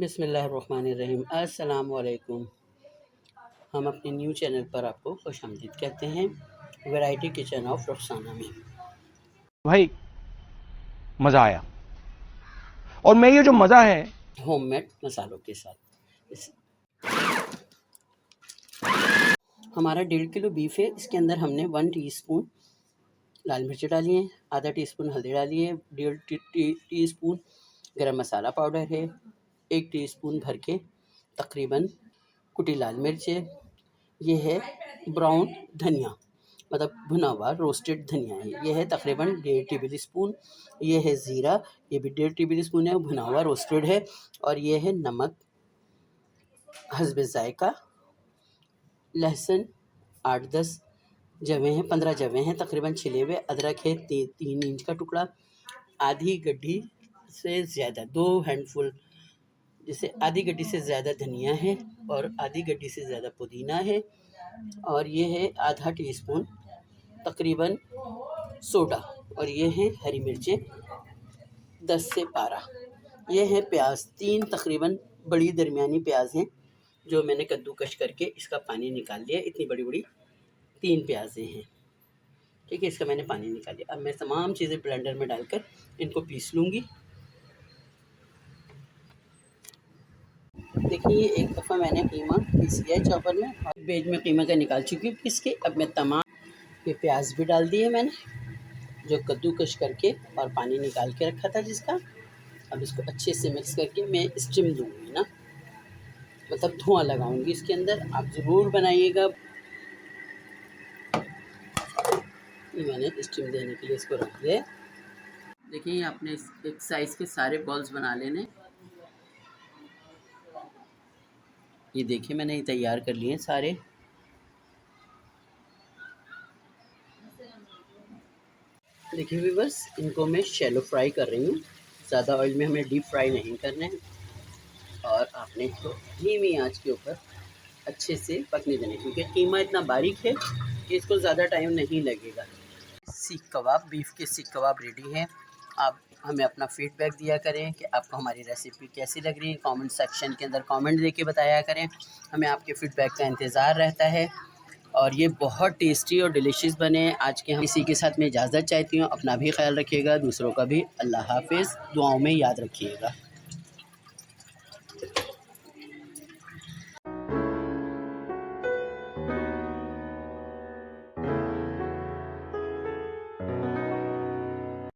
बिस्मिल्लाहिर्रहमानिर्रहीम। अस्सलाम वालेकुम। हम अपने न्यू चैनल पर आपको खुशामदीद कहते हैं, वैरायटी किचन ऑफ रुखसाना में। भाई मज़ा आया। और मैं ये जो मज़ा है होममेड मसालों के साथ हमारा 1.5 किलो बीफ है। इसके अंदर हमने 1 टीस्पून लाल मिर्च डाली है, आधा टीस्पून हल्दी डाली है, 1.5 टीस्पून गरम मसाला पाउडर है, 1 टीस्पून भर के तकरीबन कुटी लाल मिर्च है, ये है ब्राउन धनिया मतलब भुना हुआ रोस्टेड धनिया है, ये है तकरीबन 1.5 टेबल स्पून, ये है ज़ीरा, ये भी 1.5 टेबल स्पून है, भुना हुआ रोस्टेड है, और ये है नमक हस्बे ज़ायका। लहसुन 8-10 जवे हैं, 15 जवे हैं तकरीबन छिले हुए, अदरक है 3 इंच का टुकड़ा, आधी गड्डी से ज़्यादा 2 हैंडफुल जैसे आधी गड्डी से ज़्यादा धनिया है, और आधी गड्डी से ज़्यादा पुदीना है, और ये है आधा टीस्पून तकरीबन सोडा, और ये है हरी मिर्चें 10 से 12, ये है प्याज 3 तकरीबन बड़ी दरमियानी प्याज हैं जो मैंने कद्दूकश करके इसका पानी निकाल लिया। इतनी बड़ी बड़ी 3 प्याज़ें हैं, ठीक है, इसका मैंने पानी निकाल लिया। अब मैं तमाम चीज़ें ब्लेंडर में डालकर इनको पीस लूँगी। देखिए एक दफ़ा मैंने कीमा पीस लिया है चॉपर में, और बेज में कीमा का निकाल चुकी हूँ पीस के। अब मैं तमाम ये प्याज भी डाल दिए मैंने जो कद्दूकश करके और पानी निकाल के रखा था जिसका। अब इसको अच्छे से मिक्स करके मैं स्टीम दूँगी ना, मतलब धुआं लगाऊंगी इसके अंदर। आप ज़रूर बनाइएगा। ये मैंने स्टीम देने के लिए इसको रख दिया है। देखिए आपने एक साइज़ के सारे बॉल्स बना लेने। ये देखिए मैंने ये तैयार कर लिए हैं सारे। देखिए व्यूअर्स, इनको मैं शैलो फ्राई कर रही हूँ, ज़्यादा ऑयल में हमें डीप फ्राई नहीं करने हैं, और आपने इसको धीमी आंच के ऊपर अच्छे से पकने देने, क्योंकि कीमा इतना बारीक है कि इसको ज़्यादा टाइम नहीं लगेगा। सीख कबाब, बीफ के सीख कबाब रेडी हैं। आप हमें अपना फीडबैक दिया करें कि आपको हमारी रेसिपी कैसी लग रही है। कमेंट सेक्शन के अंदर कमेंट देके बताया करें, हमें आपके फीडबैक का इंतज़ार रहता है। और ये बहुत टेस्टी और डिलीशियस बने। आज के हम इसी के साथ मैं इजाज़त चाहती हूँ। अपना भी ख्याल रखिएगा, दूसरों का भी। अल्लाह हाफ़िज़। दुआओं में याद रखिएगा।